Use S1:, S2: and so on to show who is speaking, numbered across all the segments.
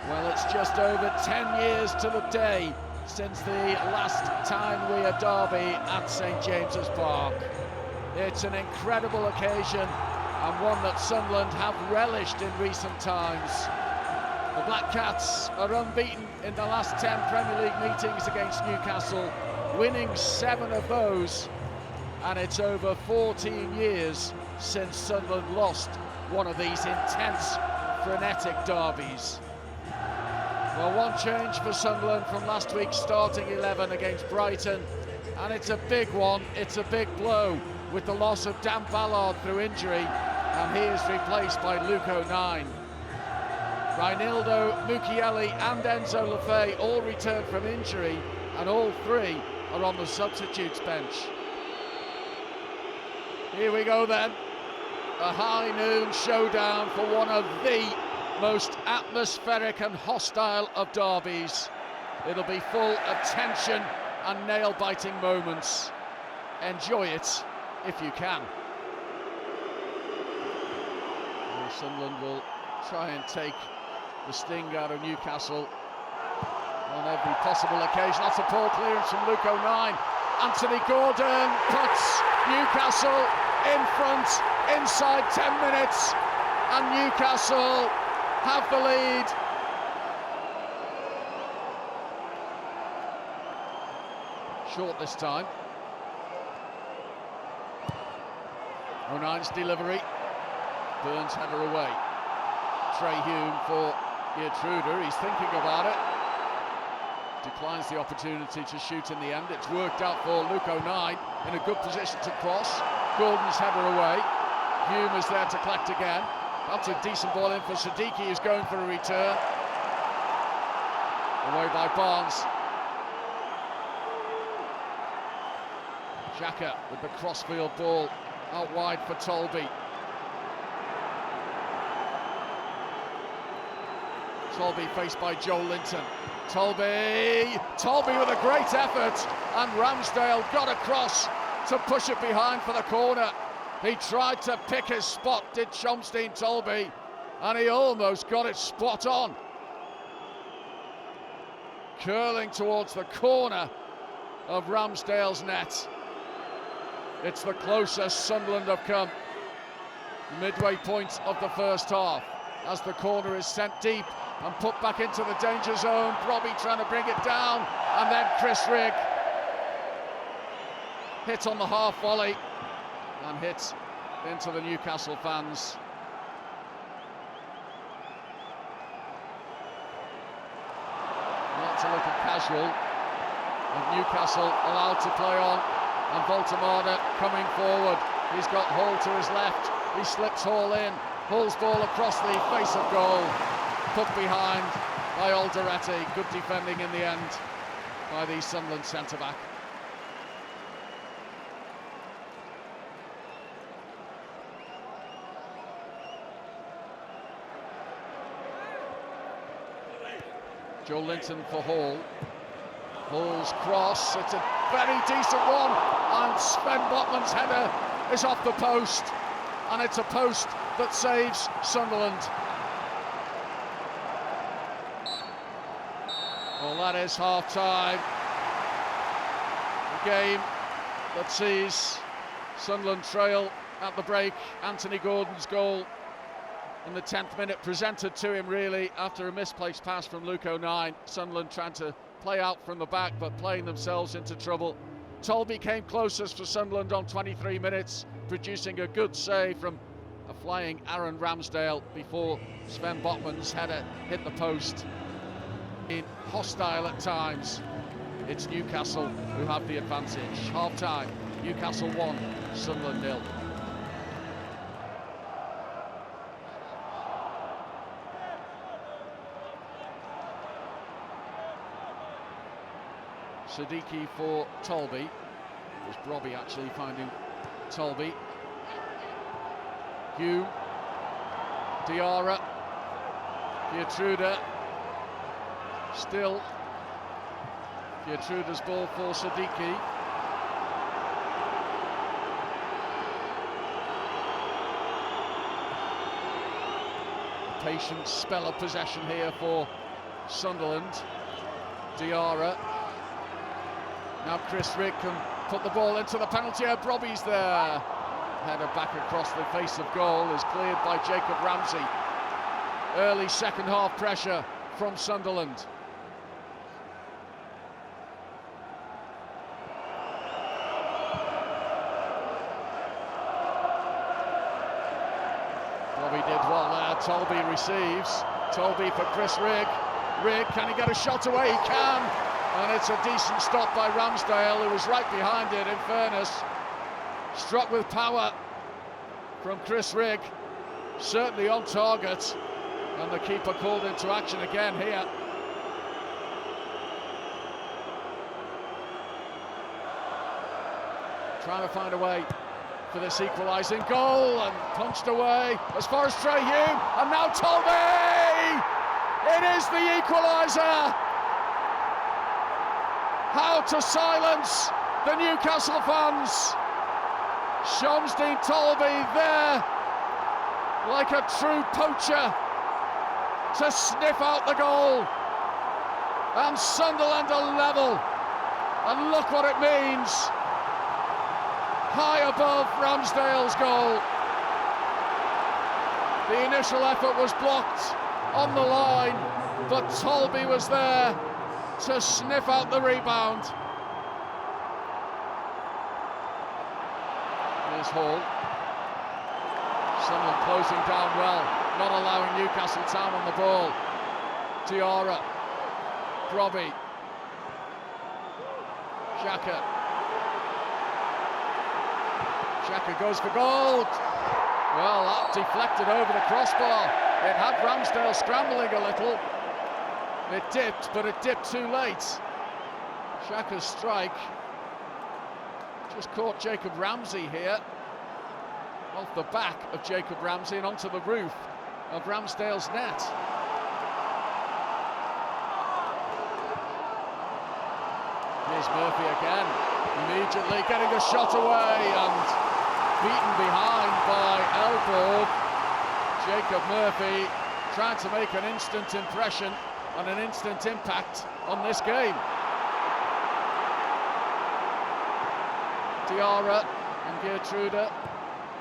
S1: Well, it's just over 10 years to the day since the last Tyne-Wear derby at St James's Park. It's an incredible occasion and one that Sunderland have relished in recent times. The Black Cats are unbeaten in the last 10 Premier League meetings against Newcastle, winning 7 of those, and it's over 14 years since Sunderland lost one of these intense, frenetic derbies. Well, one change for Sunderland from last week's starting 11 against Brighton, and it's a big one, it's a big blow, with the loss of Dan Ballard through injury, and he is replaced by Luke O'Nien. Reinildo, Mukiele and Enzo Lefebvre all returned from injury, and all 3 are on the substitutes bench. Here we go then, a high noon showdown for one of the most atmospheric and hostile of derbies. It'll be full of tension and nail-biting moments. Enjoy it if you can. Well, Sunderland will try and take the sting out of Newcastle on every possible occasion. That's a poor clearance from Luke O'Nien. Anthony Gordon puts Newcastle in front inside 10 minutes, and Newcastle have the lead. Short this time. O'Nien's delivery. Burns header away. Trey Hume for Gertruder. He's thinking about it. Declines the opportunity to shoot in the end. It's worked out for Luke O'Nien in a good position to cross. Gordon's header away. Hume is there to collect again. That's a decent ball in for Siddiqui, who's going for a return. Away by Barnes. Xhaka with the crossfield ball out wide for Tolby. Tolby faced by Joel Linton. Tolby with a great effort, and Ramsdale got across to push it behind for the corner. He tried to pick his spot, did Chomstein Tolby, and he almost got it spot on. Curling towards the corner of Ramsdale's net. It's the closest Sunderland have come. Midway point of the first half, as the corner is sent deep and put back into the danger zone. Robbie trying to bring it down, and then Chris Rigg hit on the half volley and hit into the Newcastle fans. That's a little casual, and Newcastle allowed to play on, and Voltemada coming forward. He's got Hall to his left, he slips Hall in, Hall's ball across the face of goal, put behind by Alderete. Good defending in the end by the Sunderland centre-back. Joe Linton for Hall. Hall's cross, it's a very decent one, and Sven Botman's header is off the post, and it's a post that saves Sunderland. Well, that is half-time. A game that sees Sunderland trail at the break. Anthony Gordon's goal in the 10th minute presented to him really after a misplaced pass from Luke O'Nien. Sunderland trying to play out from the back, but playing themselves into trouble. Tolby came closest for Sunderland on 23 minutes, producing a good save from a flying Aaron Ramsdale before Sven Botman's header hit the post. In hostile at times, it's Newcastle who have the advantage. Half-time, Newcastle 1, Sunderland 0. Siddiqui for Tolby. It was Brobby actually finding Tolby. Hume, Diarra, Gertruder, still Gertruder's ball for Siddiqui. Patient spell of possession here for Sunderland. Diarra. Now Chris Rigg can put the ball into the penalty area. Robbie's there. Header back across the face of goal is cleared by Jacob Ramsey. Early second half pressure from Sunderland. Robbie did well there. Tolby receives. Tolby for Chris Rigg. Rigg, can he get a shot away? He can. And it's a decent stop by Ramsdale, who was right behind it, in fairness. Struck with power from Chris Rigg. Certainly on target. And the keeper called into action again here. Trying to find a way for this equalising goal, and punched away as far as Trey Hume, and now Tolby! It is the equaliser! How to silence the Newcastle fans. Shamsdean Tolby there, like a true poacher, to sniff out the goal. And Sunderland are level. And look what it means. High above Ramsdale's goal. The initial effort was blocked on the line, but Tolby was there to sniff out the rebound. Here's Hall. Someone closing down well, not allowing Newcastle Town on the ball. Diarra. Robbie. Xhaka. Xhaka goes for goal. Well, that deflected over the crossbar. It had Ramsdale scrambling a little. It dipped, but it dipped too late. Xhaka's strike just caught Jacob Ramsey here. Off the back of Jacob Ramsey and onto the roof of Ramsdale's net. Here's Murphy again, immediately getting a shot away and beaten behind by Elborg. Jacob Murphy trying to make an instant impression and an instant impact on this game. Diarra and Geertruida.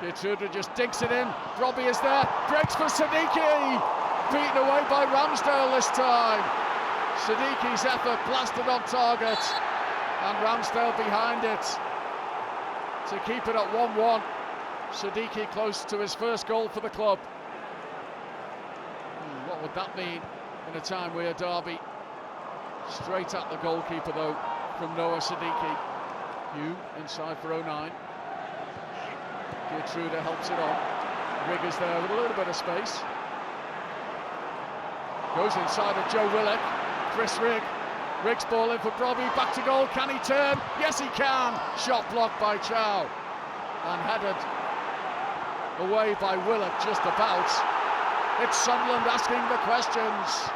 S1: Geertruida just dinks it in. Robbie is there, breaks for Siddiqui. Beaten away by Ramsdale this time. Siddiqui's effort blasted on target, and Ramsdale behind it to keep it at 1-1. Siddiqui close to his first goal for the club. What would that mean in a Tyne-Wear derby? Straight at the goalkeeper though from Noah Siddiqui. Hugh inside for 09. Geertruida helps it on. Rigg is there with a little bit of space. Goes inside of Joe Willock. Chris Rigg. Rigg's ball in for Robbie, back to goal. Can he turn? Yes, he can. Shot blocked by Chow and headed away by Willock just about. It's Sunderland asking the questions.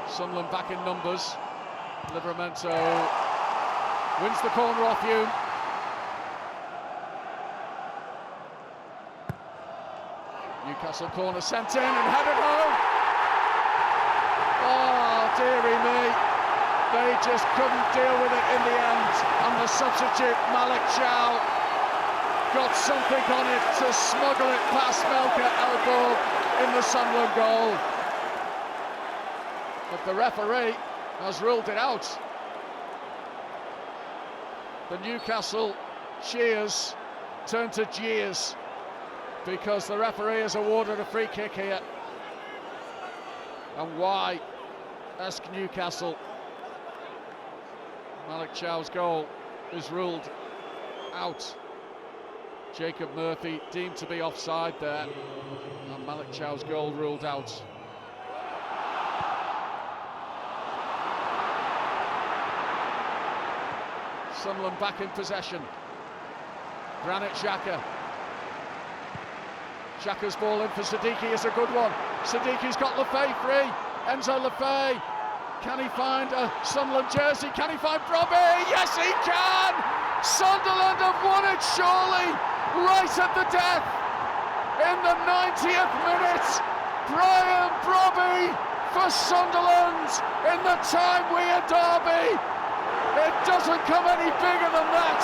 S1: Sunderland back in numbers. Livramento wins the corner off Hume. Newcastle corner sent in and headed home. Oh, dearie me. They just couldn't deal with it in the end. And the substitute, Malik Chow, got something on it to smuggle it past Melker Elborg in the Sunderland goal. But the referee has ruled it out. The Newcastle cheers turn to jeers because the referee has awarded a free kick here. And why? Ask Newcastle. Malik Chow's goal is ruled out. Jacob Murphy deemed to be offside there, and Malik Chow's goal ruled out. Sunderland back in possession. Granit Xhaka. Xhaka's ball in for Siddiqui is a good one. Siddiqui's got Lefay free. Enzo Lefay. Can he find a Sunderland jersey? Can he find Robbie? Yes, he can! Sunderland have won it surely, right at the death. In the 90th minute, Brian Brobby for Sunderland in the Tyne-Wear derby. It doesn't come any bigger than that.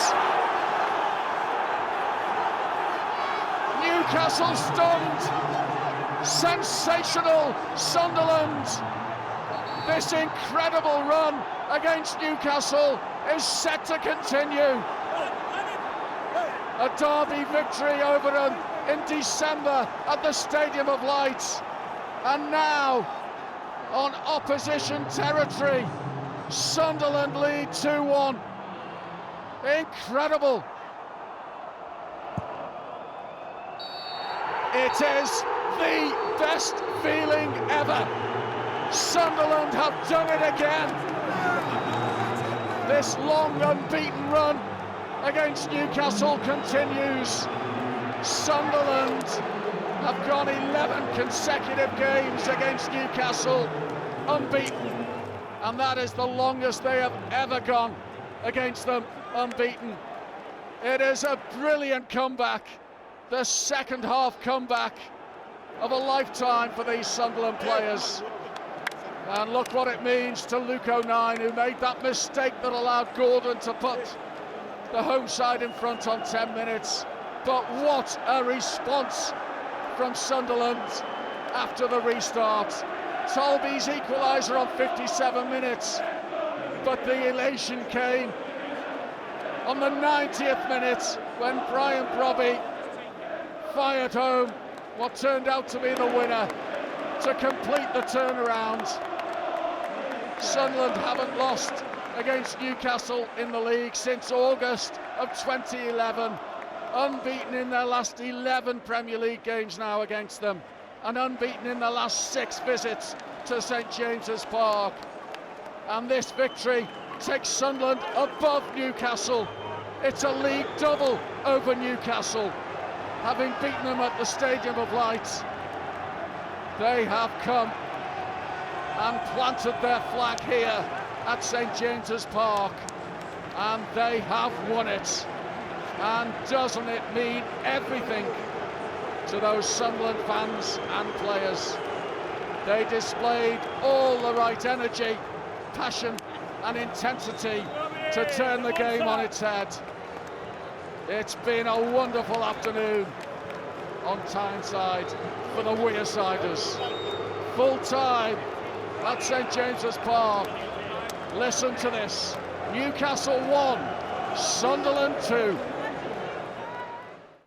S1: Newcastle stunned. Sensational Sunderland. This incredible run against Newcastle is set to continue. A derby victory over them in December at the Stadium of Light, and now on opposition territory, Sunderland lead 2-1. Incredible. It is the best feeling ever. Sunderland have done it again. This long unbeaten run against Newcastle continues. Sunderland have gone 11 consecutive games against Newcastle unbeaten, and that is the longest they have ever gone against them unbeaten. It is a brilliant comeback, the second half comeback of a lifetime for these Sunderland players. And look what it means to Luke O'Nien, who made that mistake that allowed Gordon to put the home side in front on 10 minutes. But what a response from Sunderland after the restart. Tolby's equaliser on 57 minutes, but the elation came on the 90th minute when Brian Brobby fired home what turned out to be the winner to complete the turnaround. Sunderland haven't lost against Newcastle in the league since August of 2011, unbeaten in their last 11 Premier League games now against them, and unbeaten in their last 6 visits to St James's Park. And this victory takes Sunderland above Newcastle. It's a league double over Newcastle, having beaten them at the Stadium of Light. They have come and planted their flag here at St James's Park, and they have won it. And doesn't it mean everything to those Sunderland fans and players? They displayed all the right energy, passion and intensity to turn the game on its head. It's been a wonderful afternoon on Tyneside for the Wearsiders. Full time at St James's Park. Listen to this. Newcastle 1, Sunderland 2.